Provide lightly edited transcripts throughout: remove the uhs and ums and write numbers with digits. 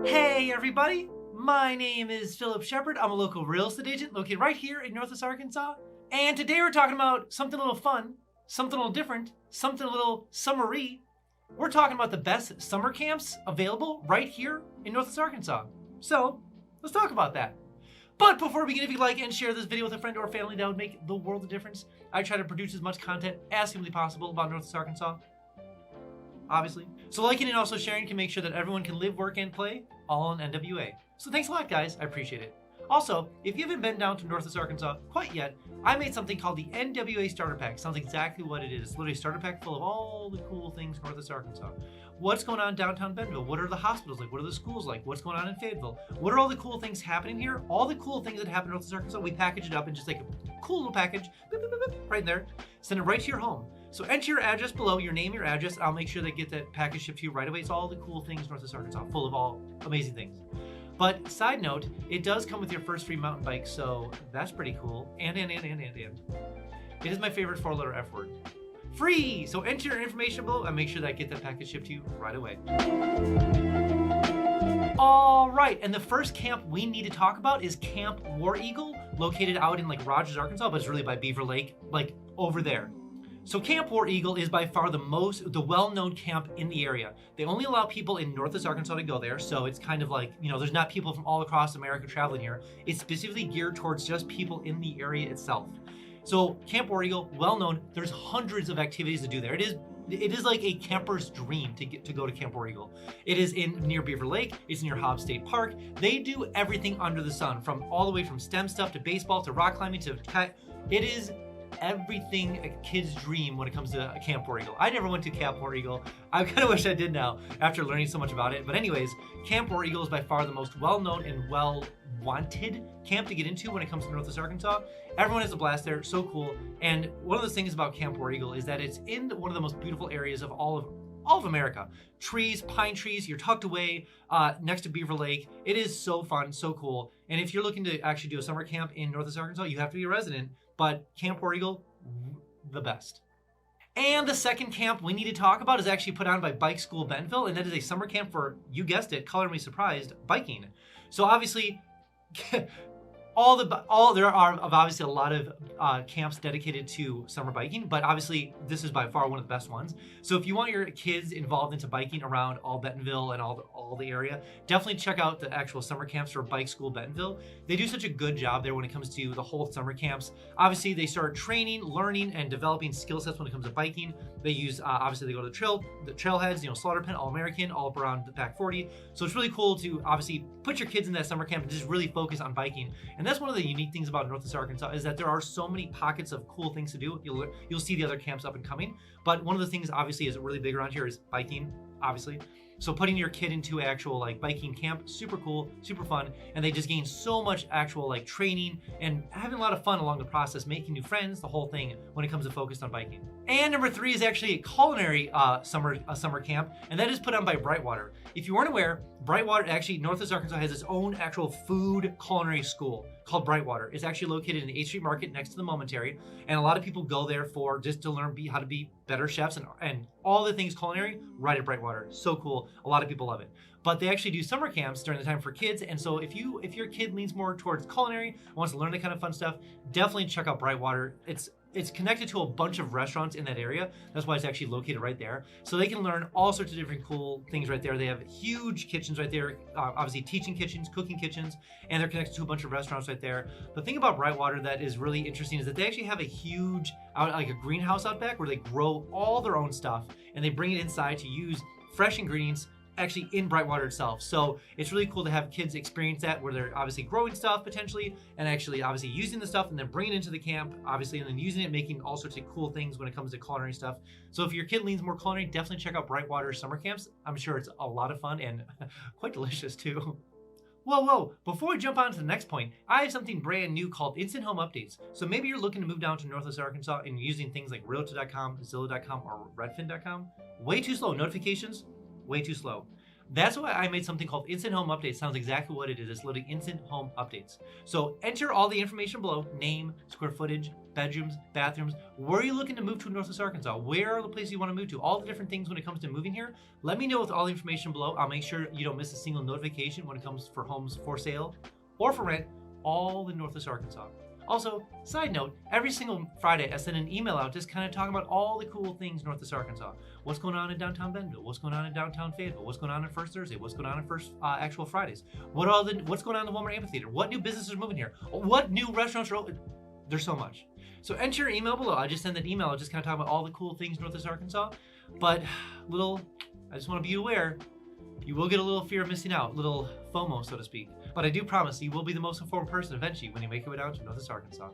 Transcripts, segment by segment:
Hey everybody, my name is Phillip Shepard. I'm a local real estate agent located right here in Northwest Arkansas. And today we're talking about something a little fun, something a little different, something a little summery. We're talking about the best summer camps available right here in Northwest Arkansas. So let's talk about that. But before we begin, if you'd like and share this video with a friend or family, that would make the world of difference. I try to produce as much content as humanly possible about Northwest Arkansas, obviously. So liking and also sharing can make sure that everyone can live, work, and play all in NWA. So thanks a lot, guys. I appreciate it. Also, if you haven't been down to Northwest Arkansas quite yet, I made something called the NWA Starter Pack. Sounds exactly what it is. It's literally a starter pack full of all the cool things Northwest Arkansas. What's going on downtown Bentonville? What are the hospitals like? What are the schools like? What's going on in Fayetteville? What are all the cool things happening here? All the cool things that happen in Northwest Arkansas, we package it up in just like a cool little package, beep, beep, beep, beep, right in there. Send it right to your home. So enter your address below, your name, your address. I'll make sure they get that package shipped to you right away. It's all the cool things Northwest Arkansas, full of all amazing things. But side note, it does come with your first free mountain bike, so that's pretty cool. And. It is my favorite four-letter F word. Free! So enter your information below and make sure that I get that package shipped to you right away. All right, and the first camp we need to talk about is Camp War Eagle, located out in like Rogers, Arkansas, but it's really by Beaver Lake, like over there. So Camp War Eagle is by far the well-known camp in the area. They only allow people in Northwest Arkansas to go there, so it's kind of like, there's not people from all across America traveling here. It's specifically geared towards just people in the area itself. So Camp War Eagle, well-known, there's hundreds of activities to do there. It is like a camper's dream to go to Camp War Eagle. It is near Beaver Lake, it's near Hobbs State Park. They do everything under the sun, from all the way from STEM stuff to baseball to rock climbing to it is everything a kid's dream when it comes to Camp War Eagle. I never went to Camp War Eagle. I kind of wish I did now after learning so much about it. But anyways, Camp War Eagle is by far the most well-known and well-wanted camp to get into when it comes to Northwest Arkansas. Everyone has a blast there, so cool. And one of the things about Camp War Eagle is that it's in one of the most beautiful areas of all of America. Trees, pine trees, you're tucked away next to Beaver Lake. It is so fun, so cool. And if you're looking to actually do a summer camp in Northwest Arkansas, you have to be a resident. But Camp War Eagle, the best. And the second camp we need to talk about is actually put on by Bike School Bentonville, and that is a summer camp for, you guessed it, color me surprised, biking. So obviously, there are obviously a lot of camps dedicated to summer biking, but obviously this is by far one of the best ones. So if you want your kids involved into biking around all Bentonville and all the area, definitely check out the actual summer camps for Bike School Bentonville. They do such a good job there when it comes to the whole summer camps. Obviously they start training, learning, and developing skill sets when it comes to biking. They use, obviously they go to the trailheads, Slaughter Pen, All American, all up around the Pack 40. So it's really cool to obviously put your kids in that summer camp and just really focus on biking. And that's one of the unique things about Northwest Arkansas is that there are so many pockets of cool things to do. You'll see the other camps up and coming. But one of the things obviously is really big around here is biking, obviously. So putting your kid into actual like biking camp, super cool, super fun. And they just gain so much actual like training and having a lot of fun along the process, making new friends, the whole thing when it comes to focused on biking. And number 3 is actually a culinary summer camp, and that is put on by Brightwater. If you weren't aware, Brightwater, actually Northwest Arkansas has its own actual food culinary school called Brightwater. It's actually located in the 8th Street Market next to the Momentary, and a lot of people go there for just to learn how to be better chefs and all the things culinary right at Brightwater. So cool. A lot of people love it. But they actually do summer camps during the time for kids, and so if your kid leans more towards culinary, wants to learn that kind of fun stuff, definitely check out Brightwater. It's connected to a bunch of restaurants in that area. That's why it's actually located right there. So they can learn all sorts of different cool things right there. They have huge kitchens right there, obviously teaching kitchens, cooking kitchens, and they're connected to a bunch of restaurants right there. The thing about Brightwater that is really interesting is that they actually have a huge, like a greenhouse out back where they grow all their own stuff and they bring it inside to use fresh ingredients actually in Brightwater itself. So it's really cool to have kids experience that where they're obviously growing stuff potentially and actually obviously using the stuff and then bringing it into the camp obviously and then using it, making all sorts of cool things when it comes to culinary stuff. So if your kid leans more culinary, definitely check out Brightwater summer camps. I'm sure it's a lot of fun and quite delicious too. Whoa, before we jump on to the next point, I have something brand new called Instant Home Updates. So maybe you're looking to move down to Northwest Arkansas and using things like Realtor.com, Zillow.com, or Redfin.com. Way too slow. Notifications, way too slow. That's why I made something called Instant Home Updates. Sounds exactly what it is. It's literally Instant Home Updates. So enter all the information below, name, square footage, bedrooms, bathrooms. Where are you looking to move to in Northwest Arkansas? Where are the places you want to move to? All the different things when it comes to moving here. Let me know with all the information below. I'll make sure you don't miss a single notification when it comes for homes for sale or for rent, all in Northwest Arkansas. Also, side note, every single Friday I send an email out just kind of talking about all the cool things Northwest Arkansas. What's going on in downtown Bentonville? What's going on in downtown Fayetteville? What's going on First Thursday? What's going on First actual Fridays? What's going on in the Walmart Amphitheater? What new businesses are moving here? What new restaurants are open? There's so much. So enter your email below. I just send that email. I just kind of talk about all the cool things Northwest Arkansas. But I just want to be aware, you will get a little fear of missing out, little FOMO, so to speak. But I do promise you will be the most informed person eventually when you make your way down to Northwest Arkansas.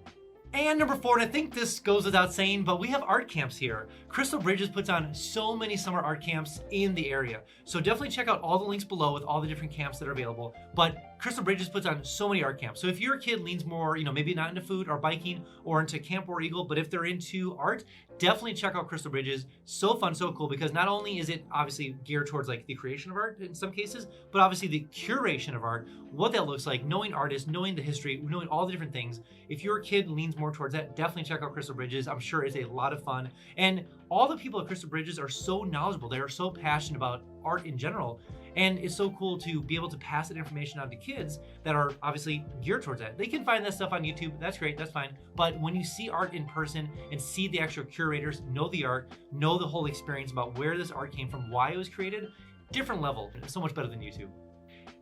And number 4, and I think this goes without saying, but we have art camps here. Crystal Bridges puts on so many summer art camps in the area. So definitely check out all the links below with all the different camps that are available. But Crystal Bridges puts on so many art camps. So if your kid leans more, maybe not into food or biking or into Camp War Eagle, but if they're into art, definitely check out Crystal Bridges. So fun, so cool, because not only is it obviously geared towards like the creation of art in some cases, but obviously the curation of art, what that looks like, knowing artists, knowing the history, knowing all the different things. If your kid leans more towards that, definitely check out Crystal Bridges. I'm sure it's a lot of fun. And all the people at Crystal Bridges are so knowledgeable. They are so passionate about art in general. And it's so cool to be able to pass that information on to kids that are obviously geared towards that. They can find that stuff on YouTube. That's great. That's fine. But when you see art in person and see the actual curators, know the art, know the whole experience about where this art came from, why it was created, different level. It's so much better than YouTube.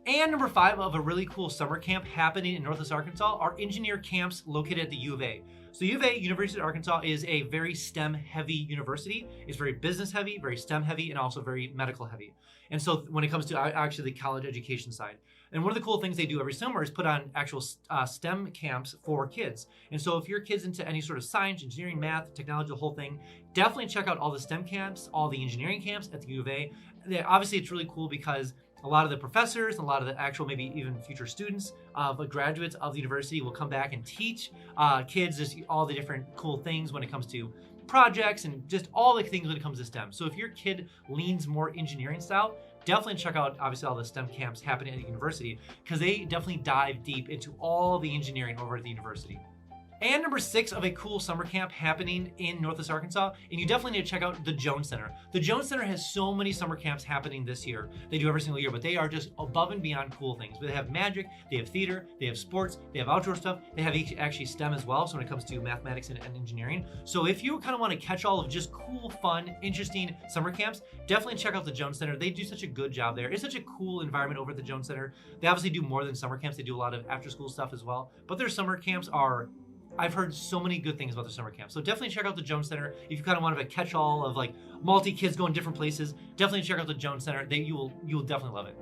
And number 5 of a really cool summer camp happening in Northwest Arkansas are engineer camps located at the U of A. So U of A, University of Arkansas, is a very STEM heavy university. It's very business heavy, very STEM heavy, and also very medical heavy. And so when it comes to actually the college education side. And one of the cool things they do every summer is put on actual STEM camps for kids. And so if your kid's into any sort of science, engineering, math, technology, the whole thing, definitely check out all the STEM camps, all the engineering camps at the U of A. Obviously, it's really cool because a lot of the professors and a lot of the actual maybe even future students graduates of the university will come back and teach kids just all the different cool things when it comes to projects and just all the things when it comes to STEM. So if your kid leans more engineering style, definitely check out obviously all the STEM camps happening at the university because they definitely dive deep into all the engineering over at the university. And number 6 of a cool summer camp happening in Northwest Arkansas, and you definitely need to check out the Jones Center. The Jones Center has so many summer camps happening this year. They do every single year, but they are just above and beyond cool things. They have magic, they have theater, they have sports, they have outdoor stuff, they have actually STEM as well, so when it comes to mathematics and engineering. So if you kind of want to catch all of just cool, fun, interesting summer camps, definitely check out the Jones Center. They do such a good job there. It's such a cool environment over at the Jones Center. They obviously do more than summer camps. They do a lot of after-school stuff as well, but their summer camps are I've heard so many good things about the summer camp. So definitely check out the Jones Center. If you kind of want a catch-all of like multi-kids going different places, definitely check out the Jones Center. You will definitely love it.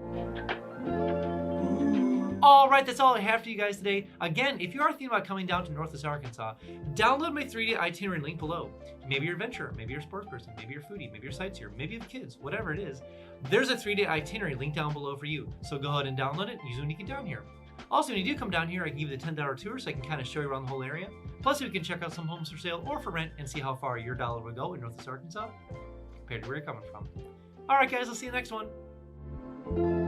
All right, that's all I have for you guys today. Again, if you are thinking about coming down to Northwest Arkansas, download my 3D itinerary link below. Maybe you're a adventurer, maybe you're a sports person, maybe you're a foodie, maybe you're a sightseer, maybe you have kids, whatever it is. There's a 3D itinerary link down below for you. So go ahead and download it, use it when you get down here. Also, when you do come down here, I can give you the $10 tour so I can kind of show you around the whole area. Plus, we can check out some homes for sale or for rent and see how far your dollar would go in Northwest Arkansas compared to where you're coming from. All right, guys, I'll see you next one.